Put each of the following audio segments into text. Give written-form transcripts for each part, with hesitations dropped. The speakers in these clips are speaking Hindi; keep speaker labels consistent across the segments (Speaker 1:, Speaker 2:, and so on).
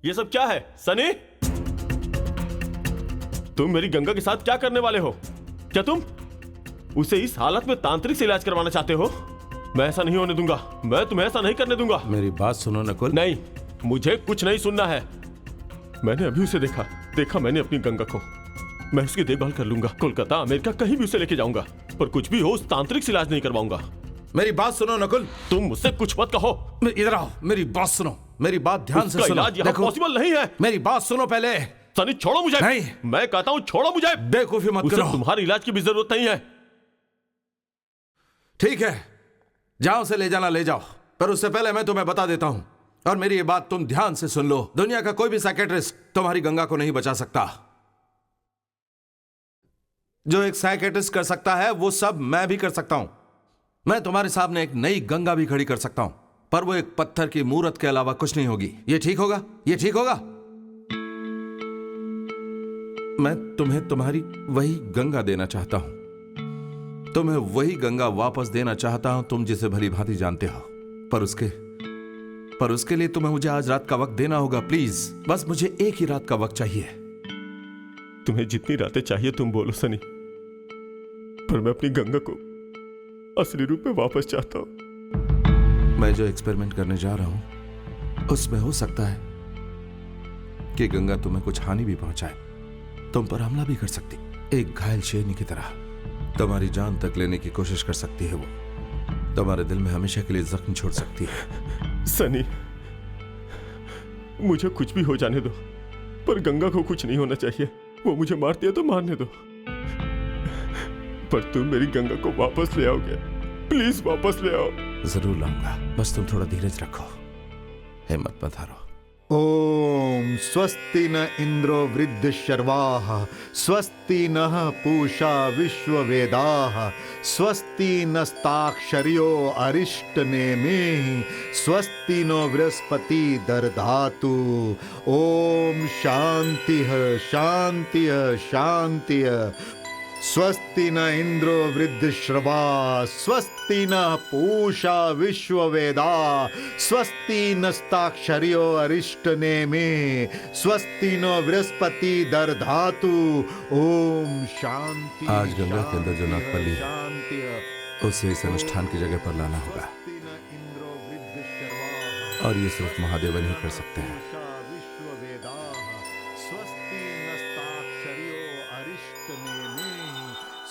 Speaker 1: ये सब क्या है सनी? तुम मेरी गंगा के साथ क्या करने वाले हो? क्या तुम उसे इस हालत में तांत्रिक से इलाज करवाना चाहते हो? मैं ऐसा नहीं होने दूंगा। मैं तुम्हें ऐसा नहीं करने दूंगा।
Speaker 2: मेरी बात सुनो नकुल।
Speaker 1: नहीं, मुझे कुछ नहीं सुनना है। मैंने अभी उसे देखा मैंने अपनी गंगा को। मैं उसकी देखभाल कर लूंगा। कोलकाता, अमेरिका, कहीं भी उसे लेके जाऊंगा, पर कुछ भी हो उस तांत्रिक से इलाज नहीं करवाऊंगा।
Speaker 2: मेरी बात सुनो नकुल।
Speaker 1: तुम मुझसे कुछ मत कहो।
Speaker 2: इधर आओ, मेरी बात सुनो। मेरी बात ध्यान से सुनो।
Speaker 1: इलाज यहाँ पॉसिबल नहीं है।
Speaker 2: मेरी बात सुनो पहले।
Speaker 1: सनी छोड़ो मुझे।
Speaker 2: नहीं,
Speaker 1: मैं कहता हूँ छोड़ो मुझे।
Speaker 2: बेवकूफी मत करो।
Speaker 1: तुम्हारे इलाज की भी जरूरत नहीं है।
Speaker 2: ठीक है, जहां से ले जाना ले जाओ, पर उससे पहले मैं तुम्हें बता देता हूं, और मेरी ये बात तुम ध्यान से सुन लो। दुनिया का कोई भी साइकियाट्रिस्ट तुम्हारी गंगा को नहीं बचा सकता। जो एक साइकियाट्रिस्ट कर सकता है वो सब मैं भी कर सकता हूं। मैं तुम्हारे सामने एक नई गंगा भी खड़ी कर सकता हूं, पर वो एक पत्थर की मूर्त के अलावा कुछ नहीं होगी। ये ठीक होगा? ये ठीक होगा? मैं तुम्हें तुम्हारी वही गंगा देना चाहता हूं। तुम्हें वही गंगा वापस देना चाहता हूं तुम जिसे भली भांति जानते हो। पर उसके लिए तुम्हें मुझे आज रात का वक्त देना होगा। प्लीज, बस मुझे एक ही रात का वक्त चाहिए।
Speaker 1: तुम्हें जितनी रातें चाहिए तुम बोलो सनी, पर मैं अपनी गंगा को असली रूप में वापस चाहता हूं।
Speaker 2: मैं जो एक्सपेरिमेंट करने जा रहा हूं उसमें हो सकता है कि गंगा तुम्हें कुछ हानि भी पहुंचाए। तुम पर हमला भी कर सकती, एक घायल शेरनी की तरह। तुम्हारी जान तक लेने की कोशिश कर सकती है। वो तुम्हारे दिल में हमेशा के लिए जख्म छोड़ सकती है।
Speaker 1: सनी, मुझे कुछ भी हो जाने दो, पर गंगा को कुछ नहीं होना चाहिए। वो मुझे मारती है तो मारने दो, पर तुम मेरी गंगा को वापस ले आओगे? प्लीज वापस ले आओ।
Speaker 2: जरूर लाऊंगा, बस तुम थोड़ा धीरज रखो, हिम्मत मत हारो।
Speaker 3: ओम स्वस्ति न इंद्रो वृद्धशर्वाः स्वस्ति नः पूषा विश्ववेदाः स्वस्ति नस्ताक्षर्यो अरिष्टनेमिः स्वस्ति नो बृहस्पति दर्धातु। ओम शांतिः शांतिः शांतिः। स्वस्ति न इंद्रो वृद्धश्रवा स्वस्ति न पूषा विश्ववेदा स्वस्ति नस्ताक्षर्यो अरिष्टनेमि स्वस्ति नो बृहस्पति दर्धातु। ओम शांति।
Speaker 2: आज गंगा के अंदर जो नागपल्ली उसे इस अनुष्ठान की जगह पर लाना होगा, और ये सिर्फ महादेव ही कर सकते हैं।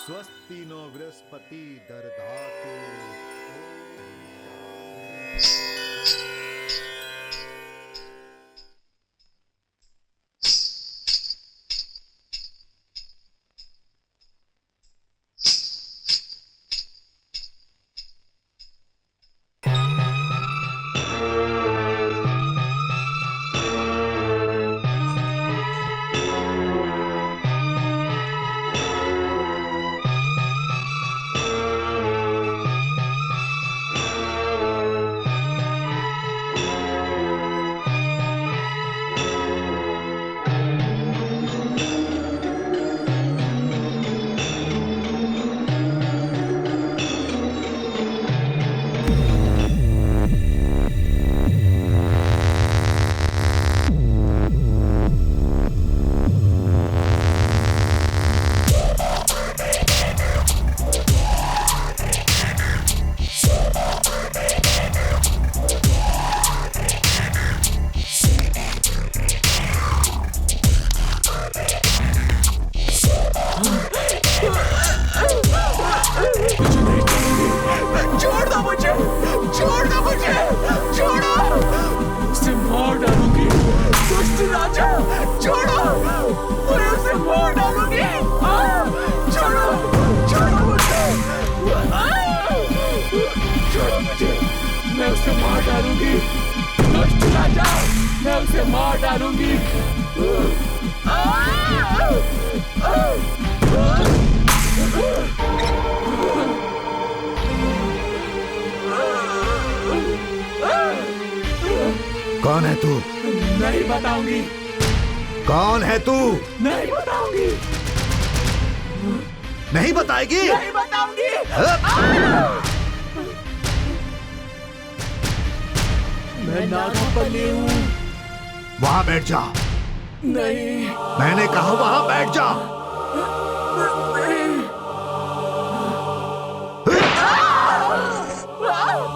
Speaker 3: स्वस्ति नो बृहस्पति दर्धातु। कौन है तू?
Speaker 4: नहीं बताऊंगी।
Speaker 3: कौन है तू?
Speaker 4: नहीं बताऊंगी।
Speaker 3: नहीं बताएगी?
Speaker 4: नहीं बताऊंगी। मैं नागपल्ली हूँ।
Speaker 3: वहां बैठ जा।
Speaker 4: नहीं।
Speaker 3: मैंने कहा वहां बैठ जा।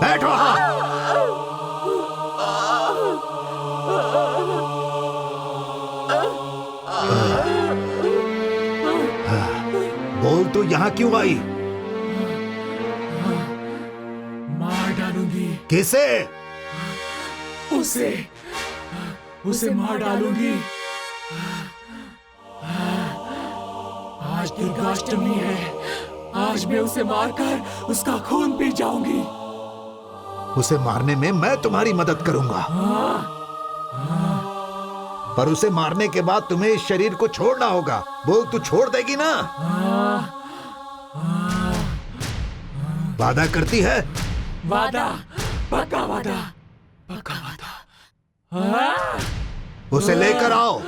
Speaker 3: बैठ वहां। बोल तू यहाँ क्यों आई?
Speaker 4: मार डालूंगी
Speaker 3: किसे?
Speaker 4: उसे। उसे मार डालूंगी। आज दुर्गाष्टमी है। आज मैं उसे मारकर उसका खून पी जाऊंगी।
Speaker 3: उसे मारने में मैं तुम्हारी मदद करूंगा, पर उसे मारने के बाद तुम्हें इस शरीर को छोड़ना होगा। बोल तू छोड़ देगी ना? वादा करती है?
Speaker 4: वादा, पक्का वादा, पक्का वादा।
Speaker 3: उसे लेकर आओ।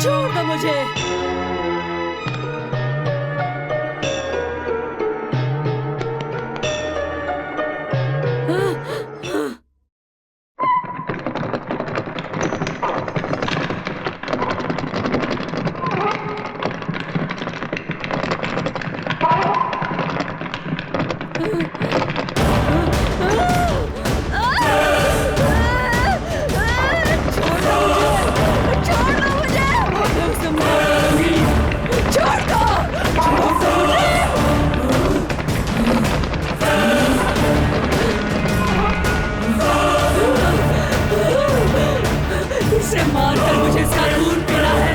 Speaker 5: छोड़ दो मुझे। इसे मारकर मुझे इसका खून पीना है।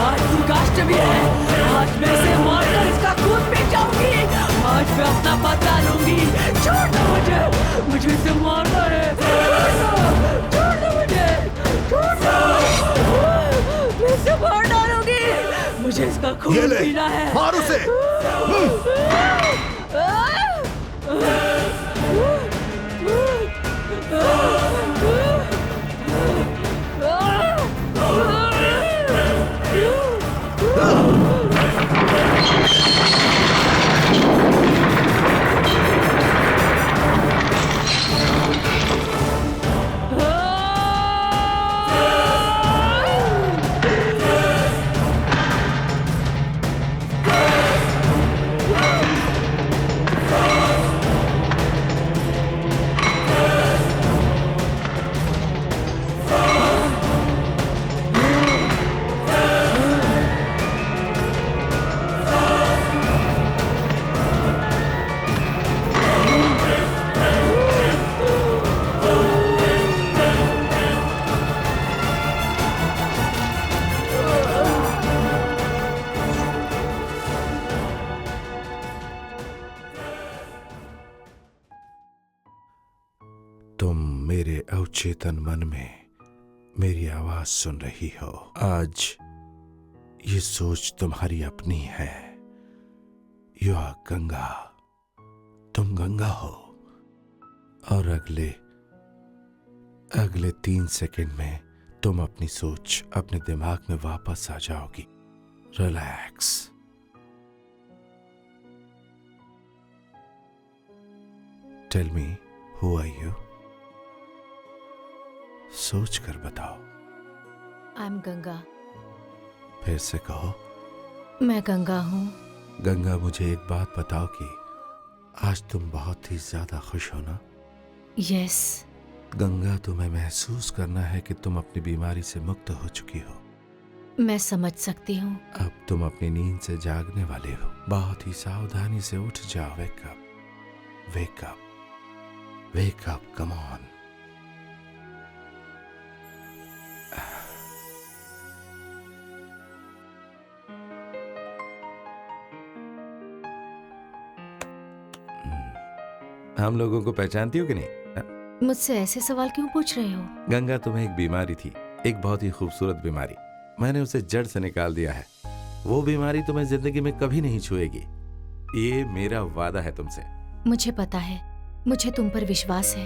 Speaker 5: आज दुर्गाष्टमी है। आज मैं इसे मारकर इसका खून पी जाऊंगी। आज मैं अपना बदला लूंगी। छोड़ दो मुझे। मुझे इसे मारना है। छोड़ दो मुझे। छोड़ दो। मैं इसे मार डालूंगी। मुझे इसका
Speaker 3: ये
Speaker 5: खून
Speaker 3: ले,
Speaker 5: पीना है।
Speaker 3: मार उसे।
Speaker 2: तुम मेरे अवचेतन मन में मेरी आवाज सुन रही हो। आज ये सोच तुम्हारी अपनी है। You are Ganga. तुम गंगा हो और अगले 3 सेकंड में तुम अपनी सोच अपने दिमाग में वापस आ जाओगी। Relax. Tell me, who are you? सोच कर बताओ।
Speaker 5: I am Ganga.
Speaker 2: फिर से कहो।
Speaker 5: मैं गंगा हूँ।
Speaker 2: गंगा, मुझे एक बात बताओ कि आज तुम बहुत ही ज्यादा खुश हो ना?
Speaker 5: यस।
Speaker 2: गंगा, तुम्हें महसूस करना है कि तुम अपनी बीमारी से मुक्त हो चुकी हो।
Speaker 5: मैं समझ सकती हूँ।
Speaker 2: अब तुम अपनी नींद से जागने वाले हो। बहुत ही सावधानी से उठ जाओ। Wake up, wake up, wake up, come on. हम लोगों को पहचानती हो कि नहीं?
Speaker 6: मुझसे ऐसे सवाल क्यों पूछ रहे हो?
Speaker 2: गंगा तुम्हें एक बीमारी थी, एक बहुत ही खूबसूरत बीमारी। मैंने उसे जड़ से निकाल दिया है। वो बीमारी तुम्हें जिंदगी में कभी नहीं छुएगी, ये मेरा वादा है तुमसे।
Speaker 6: मुझे पता है, मुझे तुम पर विश्वास है।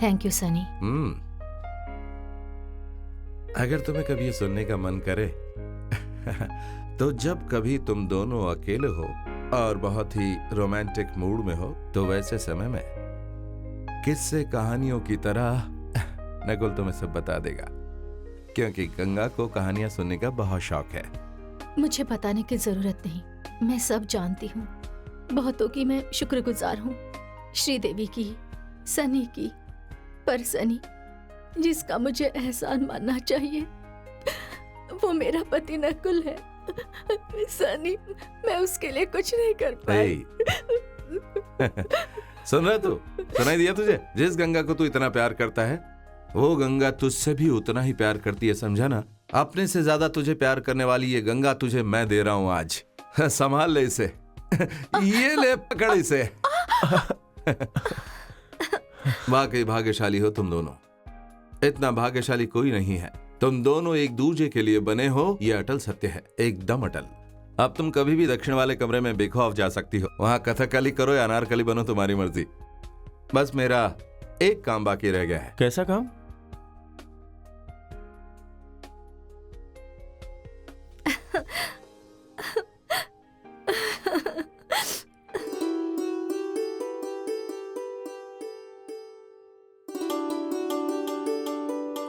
Speaker 6: Thank you Sunny.
Speaker 2: अगर तुम्हें कभी ये सुनने का मन करे तो जब कभी तुम दोनों अकेले हो और बहुत ही रोमांटिक मूड में हो, तो वैसे समय में किस्से कहानियों की तरह नकुल तुम्हें सब बता देगा, क्योंकि गंगा को कहानियां सुनने का बहुत शौक है।
Speaker 6: मुझे बताने की जरूरत नहीं, मैं सब जानती हूँ। बहुतों की मैं शुक्रगुजार हूँ, श्रीदेवी की, सनी की, पर सनी जिसका मुझे एहसान मानना चाहिए वो मेरा पति नकुल है। सनी, मैं उसके लिए कुछ नहीं कर पाई।
Speaker 2: सुन रहा तू? सुनाई दिया तुझे? जिस गंगा को तू इतना प्यार करता है, वो गंगा तुझसे भी उतना ही प्यार करती है, समझा ना? अपने से ज्यादा तुझे प्यार करने वाली ये गंगा तुझे मैं दे रहा हूं आज। संभाल ले इसे। ये ले, पकड़ इसे। वाकई भाग्यशाली हो तुम दोनों। इतना भाग्यशाली कोई नहीं है। तुम दोनों एक दूसरे के लिए बने हो, ये अटल सत्य है, एकदम अटल। अब तुम कभी भी दक्षिण वाले कमरे में बेखौफ जा सकती हो। वहां कथकली करो या अनारकली बनो, तुम्हारी मर्जी। बस मेरा एक काम बाकी रह गया है।
Speaker 1: कैसा काम?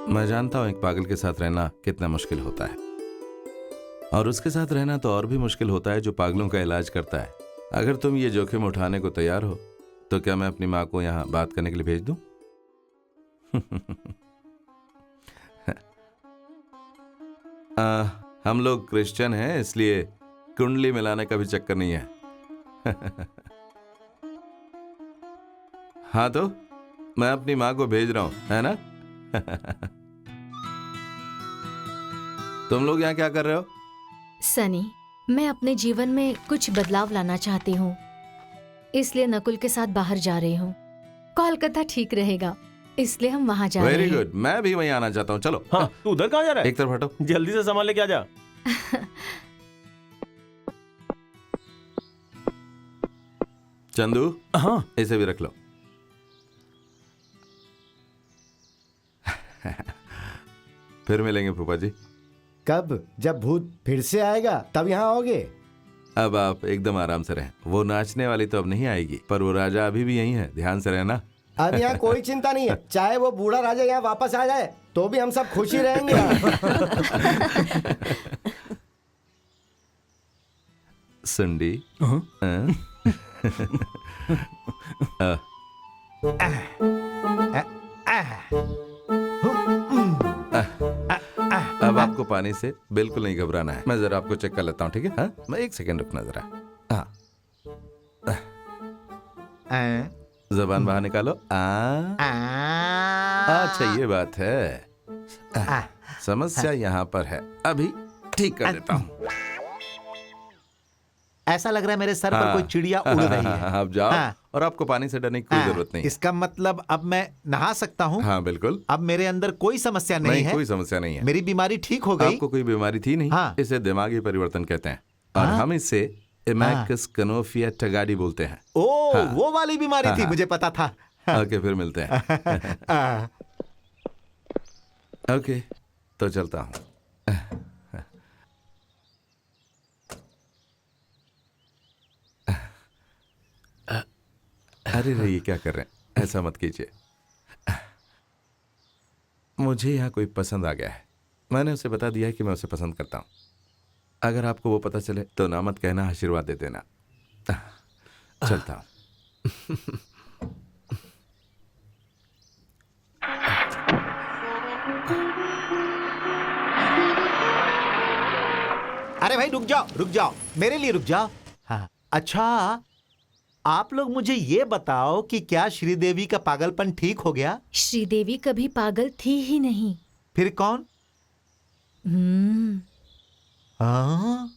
Speaker 2: मैं जानता हूं एक पागल के साथ रहना कितना मुश्किल होता है, और उसके साथ रहना तो और भी मुश्किल होता है जो पागलों का इलाज करता है। अगर तुम ये जोखिम उठाने को तैयार हो तो क्या मैं अपनी माँ को यहाँ बात करने के लिए भेज दूं? हम लोग क्रिश्चियन हैं, इसलिए कुंडली मिलाने का भी चक्कर नहीं है। हाँ, तो मैं अपनी माँ को भेज रहा हूं, है ना? तुम लोग यहाँ क्या कर रहे हो?
Speaker 6: सनी, मैं अपने जीवन में कुछ बदलाव लाना चाहती हूँ, इसलिए नकुल के साथ बाहर जा रही हूँ। कोलकाता ठीक रहेगा, इसलिए हम वहाँ जा रहे हैं।
Speaker 2: वेरी गुड, मैं भी वहीं आना चाहता हूँ। चलो।
Speaker 1: हाँ, तू उधर कहाँ जा रहा है?
Speaker 2: एक तरफ हटो।
Speaker 1: जल्दी से सामान लेके आ जा।
Speaker 2: चंदू,
Speaker 1: हाँ,
Speaker 2: इसे भी रख लो। फिर मिलेंगे फूफा जी।
Speaker 7: कब? जब भूत फिर से आएगा तब यहाँ आओगे?
Speaker 2: अब आप एकदम आराम से रहें। वो नाचने वाली तो अब नहीं आएगी, पर वो राजा अभी भी यहीं है, ध्यान से रहना।
Speaker 7: अब यहाँ कोई चिंता नहीं है, चाहे वो बूढ़ा राजा यहाँ वापस आ जाए तो भी हम सब खुश ही रहेंगे।
Speaker 2: सुंडी। अब आपको पानी से बिल्कुल नहीं घबराना है। मैं जरा आपको चेक कर लेता हूँ, ठीक है? हाँ, मैं एक सेकंड रुकना जरा। हाँ, जबान बाहर निकालो। अच्छा, ये बात है। समस्या यहाँ पर है, अभी ठीक कर देता हूँ।
Speaker 3: ऐसा लग रहा है मेरे सर पर कोई चिड़िया उड़ रही है।
Speaker 2: अब जाओ। और आपको पानी से डरने की कोई जरूरत नहीं।
Speaker 3: इसका मतलब अब मैं नहा सकता हूँ?
Speaker 2: हाँ बिल्कुल।
Speaker 3: अब मेरे अंदर कोई समस्या नहीं है?
Speaker 2: कोई समस्या नहीं है।
Speaker 3: मेरी बीमारी ठीक हो गई?
Speaker 2: आपको कोई बीमारी थी नहीं।
Speaker 3: हाँ।
Speaker 2: इसे दिमागी परिवर्तन कहते हैं, और हम इसे इमैकस कनोफिया टगाडी बोलते हैं।
Speaker 3: वो वाली बीमारी थी, मुझे पता था।
Speaker 2: ओके, फिर मिलते हैं। ओके, तो चलता हूँ। अरे ये क्या कर रहे हैं? ऐसा मत कीजिए। मुझे यहाँ कोई पसंद आ गया है। मैंने उसे बता दिया है कि मैं उसे पसंद करता हूँ। अगर आपको वो पता चले तो ना मत कहना, आशीर्वाद दे देना। चलता हूँ।
Speaker 3: अरे भाई रुक जाओ, मेरे लिए रुक जाओ। हाँ, अच्छा आप लोग मुझे ये बताओ कि क्या श्रीदेवी का पागलपन ठीक हो गया?
Speaker 6: श्रीदेवी कभी पागल थी ही नहीं।
Speaker 3: फिर कौन?
Speaker 6: हम्म।
Speaker 3: हाँ?